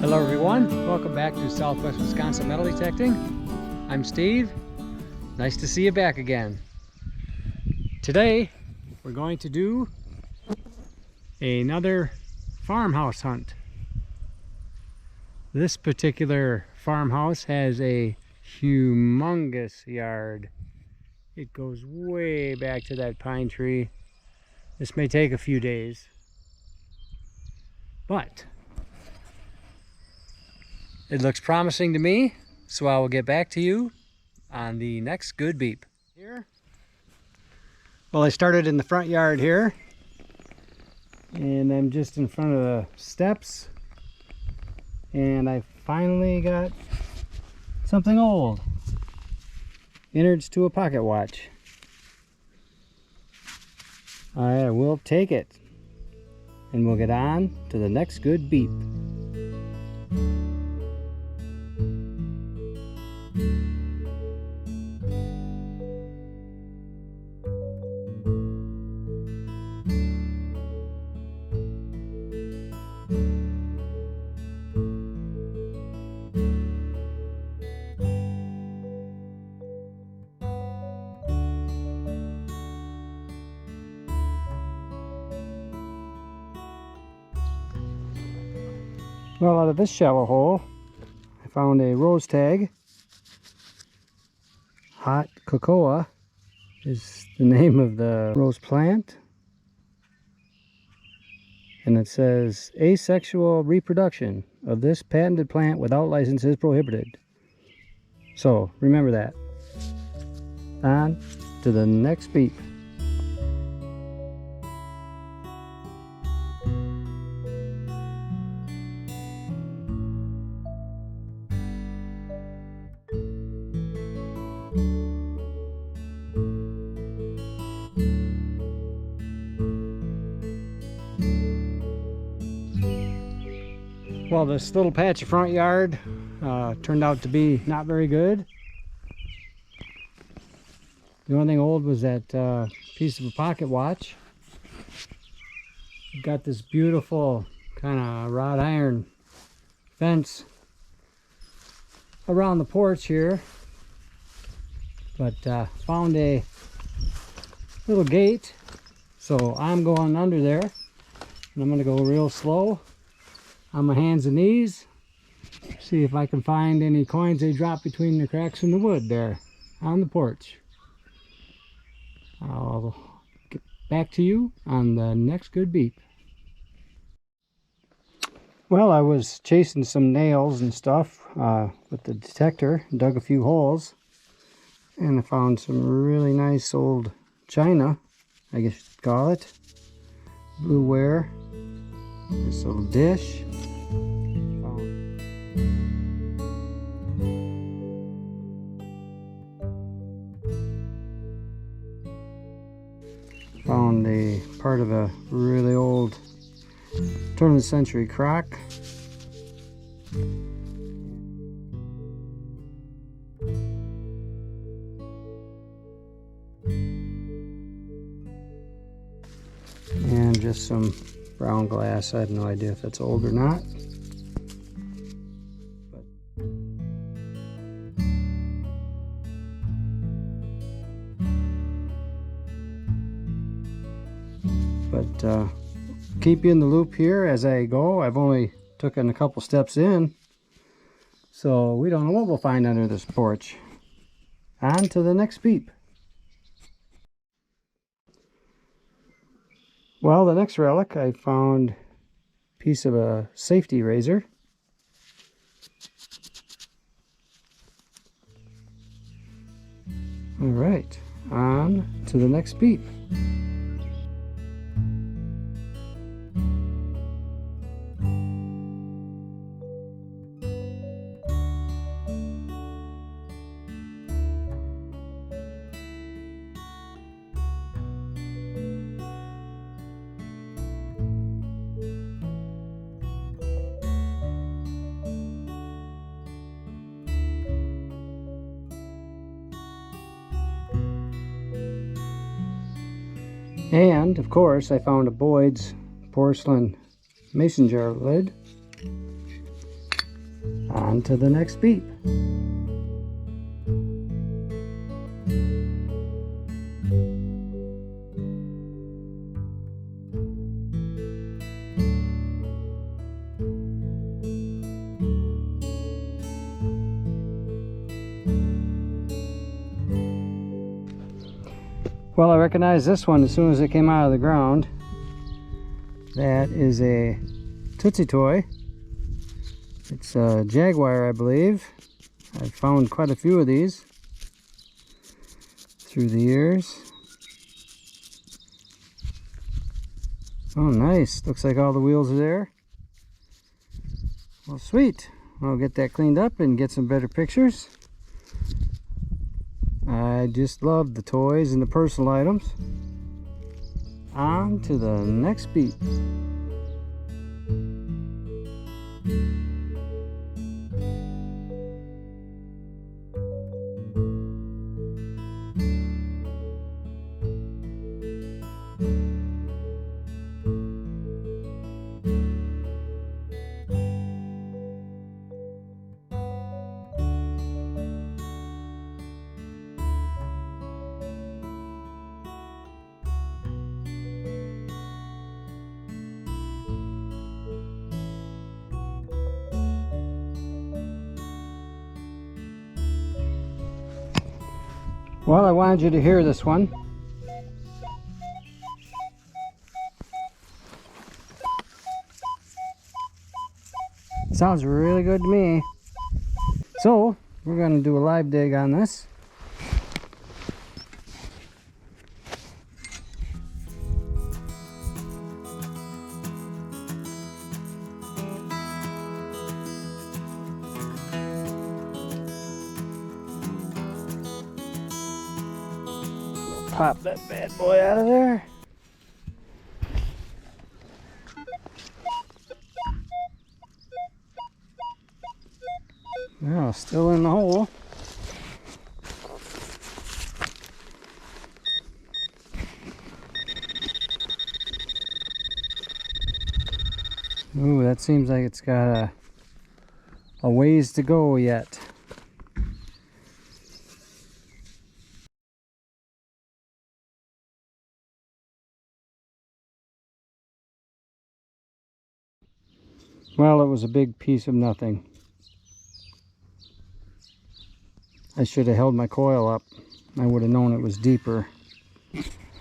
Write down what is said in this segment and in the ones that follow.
Hello everyone, welcome back to Southwest Wisconsin Metal Detecting. I'm Steve. Nice to see you back again. Today we're going to do another farmhouse hunt. This particular farmhouse has a humongous yard. It goes way back to that pine tree. This may take a few days, but it looks promising to me, so I will get back to you on the next good beep. Here, well, I started in the front yard here, and I'm just in front of the steps, and I finally got something old. Innards to a pocket watch. I will take it, and we'll get on to the next good beep. Well, out of this shallow hole, I found a rose tag. Hot cocoa is the name of the rose plant. And it says, asexual reproduction of this patented plant without license is prohibited. So, remember that. On to the next beep. Well, this little patch of front yard turned out to be not very good. The only thing old was that piece of a pocket watch. We've got this beautiful kind of wrought iron fence around the porch here, but found a little gate, so I'm going under there, and I'm going to go real slow on my hands and knees, see if I can find any coins they drop between the cracks in the wood there on the porch. I'll get back to you on the next good beep. Well, I was chasing some nails and stuff with the detector, dug a few holes, and I found some really nice old china, I guess you'd call it. Blueware. This little dish. Found a part of a really old turn of the century crock. And just some brown glass. I have no idea if that's old or not. But keep you in the loop here as I go. I've only taken a couple steps in, so we don't know what we'll find under this porch. On to the next beep. Well, the next relic, I found a piece of a safety razor. All right, on to the next beep. And, of course, I found a Boyd's porcelain mason jar lid. On to the next beep. Well, I recognize this one as soon as it came out of the ground. That is a Tootsie Toy. It's a Jaguar, I believe. I've found quite a few of these through the years. Oh, nice. Looks like all the wheels are there. Well, sweet. I'll get that cleaned up and get some better pictures. I just love the toys and the personal items. On to the next beep. Well, I wanted you to hear this one. Sounds really good to me. So, we're going to do a live dig on this. Pop that bad boy out of there. Well, still in the hole. Ooh, that seems like it's got a ways to go yet. Well, it was a big piece of nothing. I should have held my coil up. I would have known it was deeper.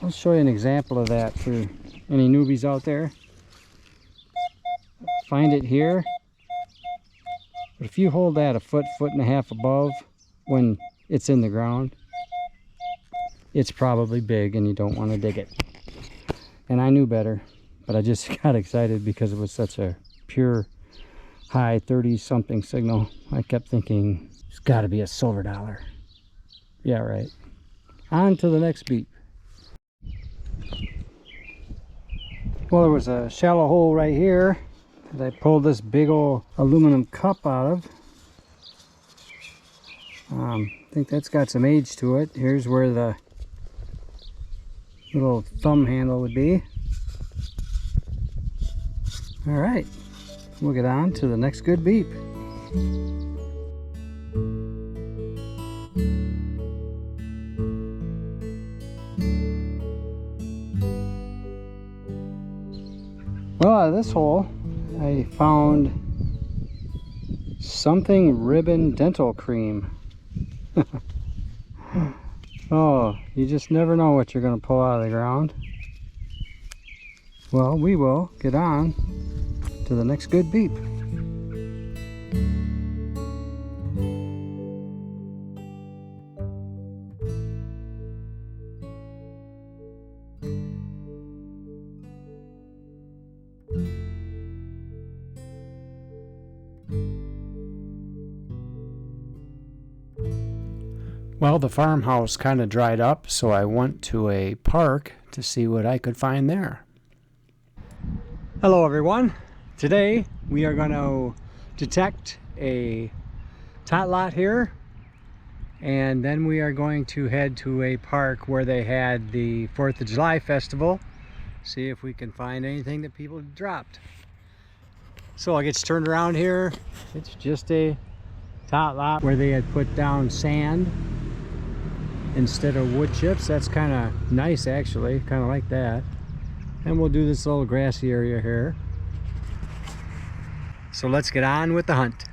I'll show you an example of that for any newbies out there. Find it here. But if you hold that a foot, foot and a half above when it's in the ground, it's probably big and you don't want to dig it. And I knew better, but I just got excited because it was such a pure high 30 something signal. I kept thinking it's got to be a silver dollar. Yeah, right. On to the next beep. Well, there was a shallow hole right here that I pulled this big old aluminum cup out of. I think that's got some age to it. Here's where the little thumb handle would be. All right. We'll get on to the next good beep. Well, out of this hole, I found something ribbon dental cream. Oh, you just never know what you're going to pull out of the ground. Well, we will get on to the next good beep. Well, the farmhouse kind of dried up, so I went to a park to see what I could find there. Hello everyone. Today we are going to detect a tot lot here, and then we are going to head to a park where they had the 4th of July festival, see if we can find anything that people dropped. So it gets turned around here. It's just a tot lot where they had put down sand instead of wood chips. That's kind of nice, actually, kind of like that. And we'll do this little grassy area here. So let's get on with the hunt.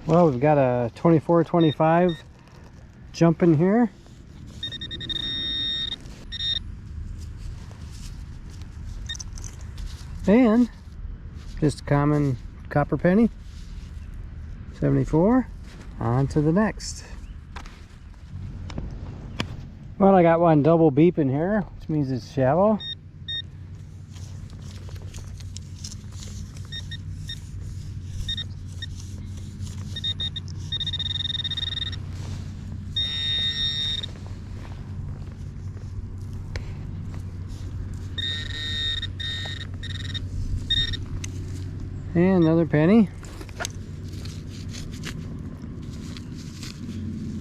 Well, we've got a 24-25 jump in here. And just a common copper penny. 74. On to the next. Well, I got one double beep in here, which means it's shallow. And another penny.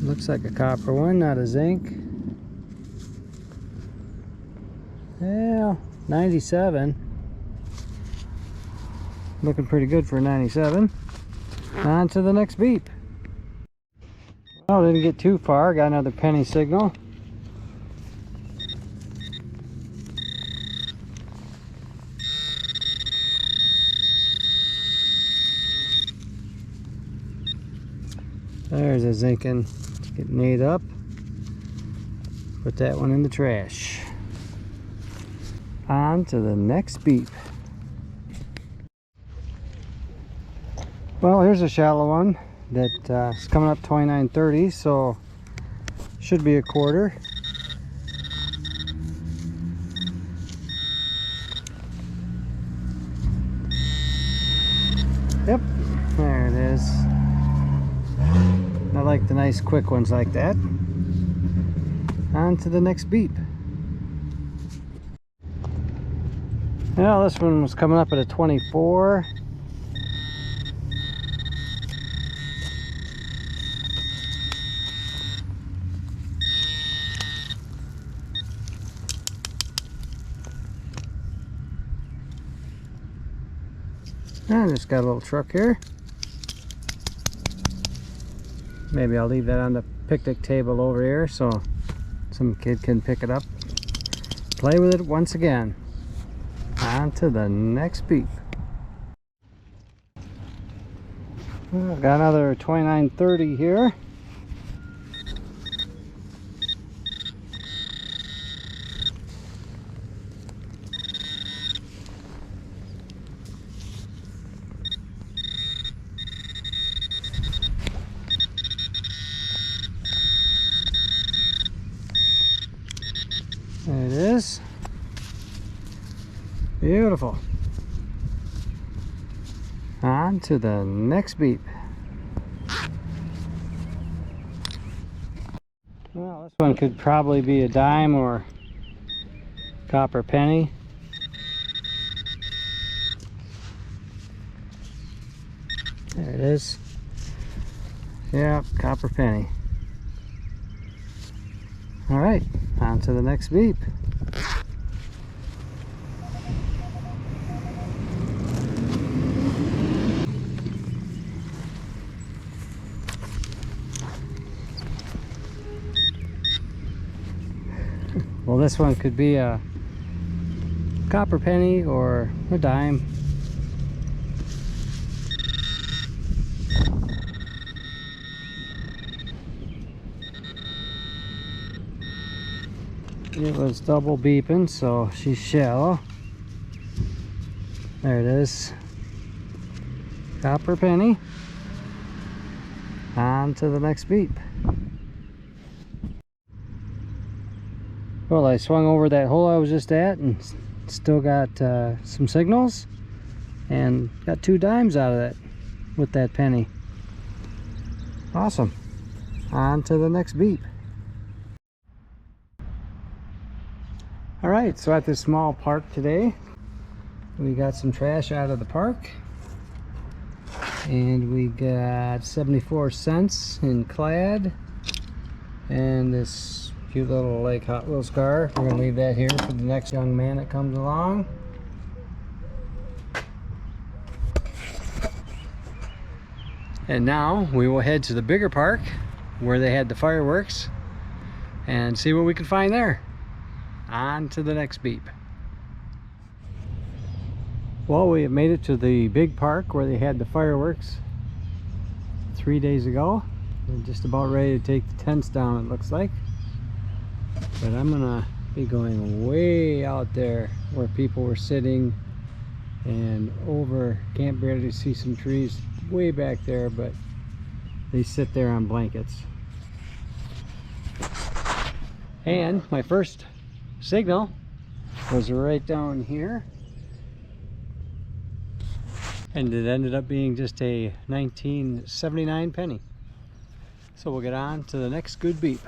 Looks like a copper one, not a zinc. Yeah, 97. Looking pretty good for a 97. On to the next beep. Well, didn't get too far. Got another penny signal. There's a zinkin. Getting ate up. Put that one in the trash. On to the next beep. Well, here's a shallow one that is coming up 29-30, so should be a quarter. Yep, there it is. I like the nice quick ones like that. On to the next beep. Well, this one was coming up at a 24. And just got a little truck here. Maybe I'll leave that on the picnic table over here so some kid can pick it up, play with it once again. On to the next beep. Well, got another 29-30 here. There it is. Beautiful. On to the next beep. Well, this one could probably be a dime or copper penny. There it is. Yep, copper penny. All right, on to the next beep. Well, this one could be a copper penny or a dime. It was double beeping, so she's shallow. There it is. Copper penny. On to the next beep. Well, I swung over that hole I was just at and still got some signals and got 2 dimes out of that with that penny. Awesome. On to the next beep. All right, so at this small park today, we got some trash out of the park, and we got 74 cents in clad, and this Cute little like Hot Wheels car. We're gonna leave that here for the next young man that comes along. And now we will head to the bigger park where they had the fireworks and see what we can find there. On to the next beep. Well, we have made it to the big park where they had the fireworks 3 days ago. We're just about ready to take the tents down, it looks like. But I'm gonna be going way out there where people were sitting and over. Can't barely see some trees way back there, but they sit there on blankets. And my first signal was right down here, and it ended up being just a 1979 penny. So we'll get on to the next good beep.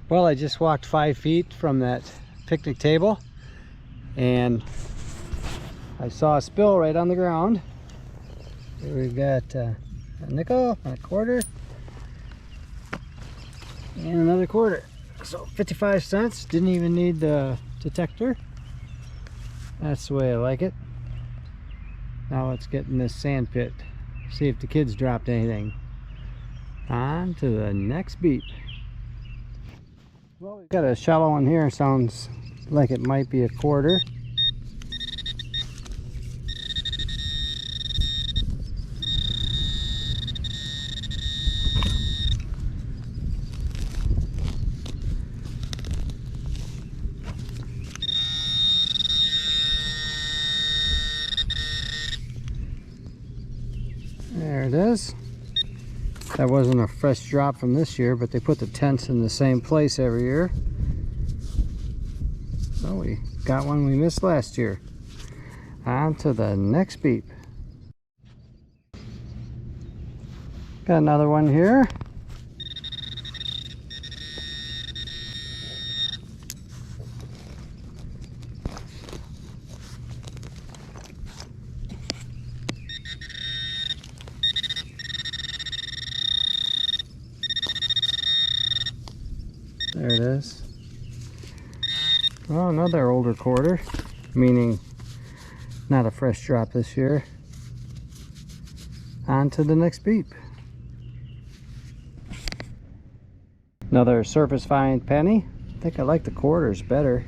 Well, I just walked 5 feet from that picnic table and I saw a spill right on the ground. Here we've got a nickel and a quarter and another quarter. So 55 cents. Didn't even need the detector. That's the way I like it. Now let's get in this sand pit. See if the kids dropped anything. On to the next beep. Well, we've got a shallow one here. Sounds like it might be a quarter. There it is. That wasn't a fresh drop from this year, but they put the tents in the same place every year. So we got one we missed last year. On to the next beep. Got another one here. There it is. Oh, another older quarter, meaning not a fresh drop this year. On to the next beep. Another surface fine penny. I think I like the quarters better.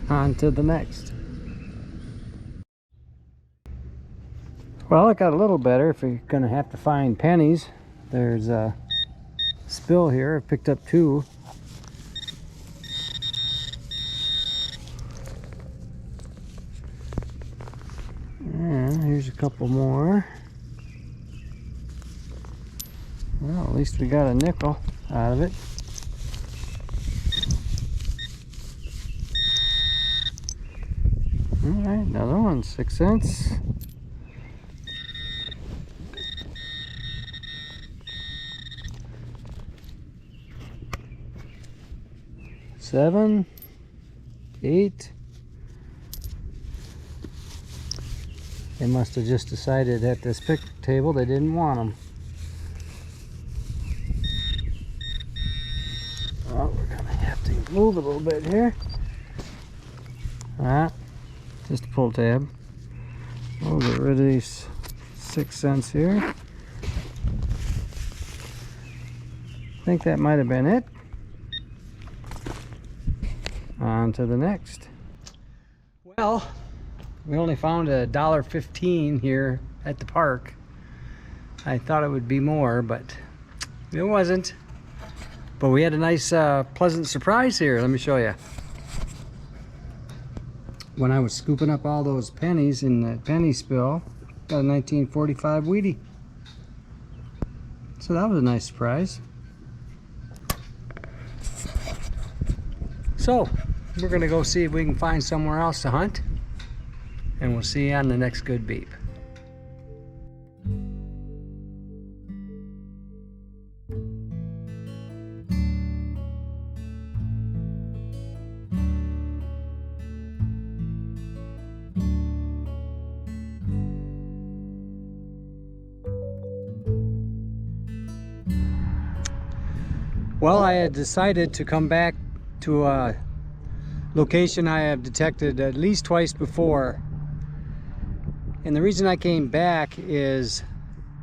On to the next. Well, it got a little better if you're gonna have to find pennies. There's a spill here. I picked up 2. And here's a couple more. Well, at least we got a nickel out of it. Alright, another one, 6 cents. Seven, 8. They must have just decided at this picnic table they didn't want them. Oh, we're gonna have to move a little bit here. Alright, just a pull tab. We'll get rid of these 6 cents here. I think that might have been it. On to the next. Well, we only found $1.15 here at the park. I thought it would be more, but it wasn't. But we had a nice pleasant surprise here. Let me show you. When I was scooping up all those pennies in that penny spill, got a 1945 Wheatie. So that was a nice surprise. So we're gonna go see if we can find somewhere else to hunt, and we'll see you on the next good beep. Well, I had decided to come back to a location I have detected at least twice before. And the reason I came back is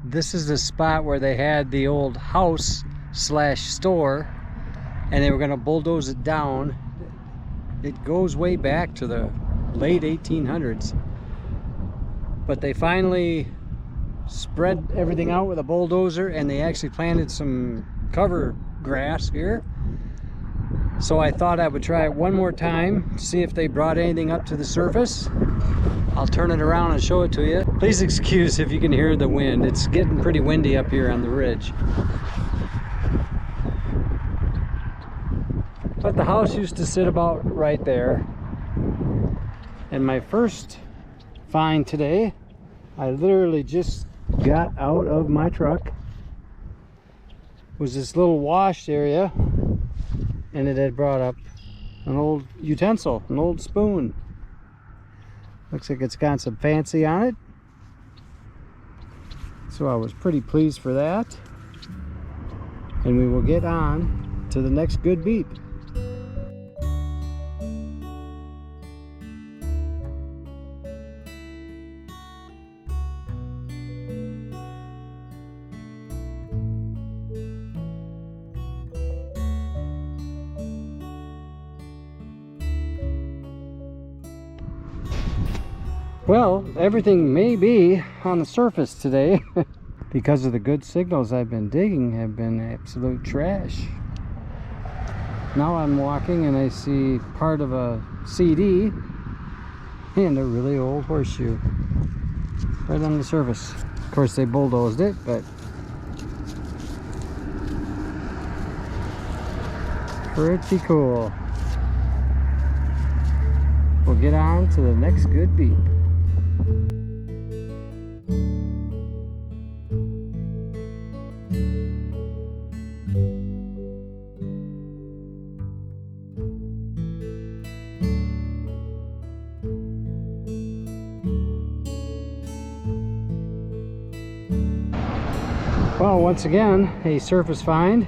this is the spot where they had the old house slash store, and they were going to bulldoze it down. It goes way back to the late 1800s. But they finally spread everything out with a bulldozer, and they actually planted some cover grass here. So I thought I would try it one more time, see if they brought anything up to the surface. I'll turn it around and show it to you. Please excuse if you can hear the wind. It's getting pretty windy up here on the ridge. But the house used to sit about right there. And my first find today, I literally just got out of my truck, was this little wash area, and it had brought up an old utensil, an old spoon. Looks like it's got some fancy on it, so I was pretty pleased for that. And we will get on to the next good beep. Well, everything may be on the surface today because of the good signals I've been digging have been absolute trash. Now I'm walking and I see part of a CD and a really old horseshoe right on the surface. Of course they bulldozed it, but pretty cool. We'll get on to the next good beep. Well, once again, a surface find.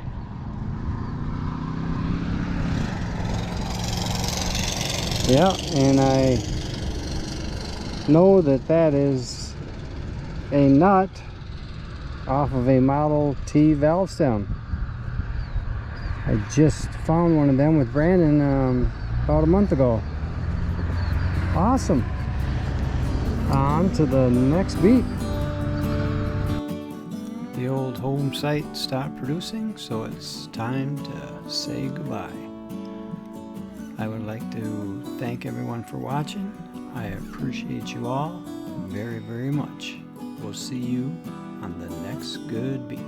Yeah, and I know that that is a nut off of a Model T valve stem. I just found one of them with Brandon about a month ago. Awesome. On to the next beep. The old home site stopped producing, so it's time to say goodbye. I would like to thank everyone for watching. I appreciate you all very, very much. We'll see you on the next good beep.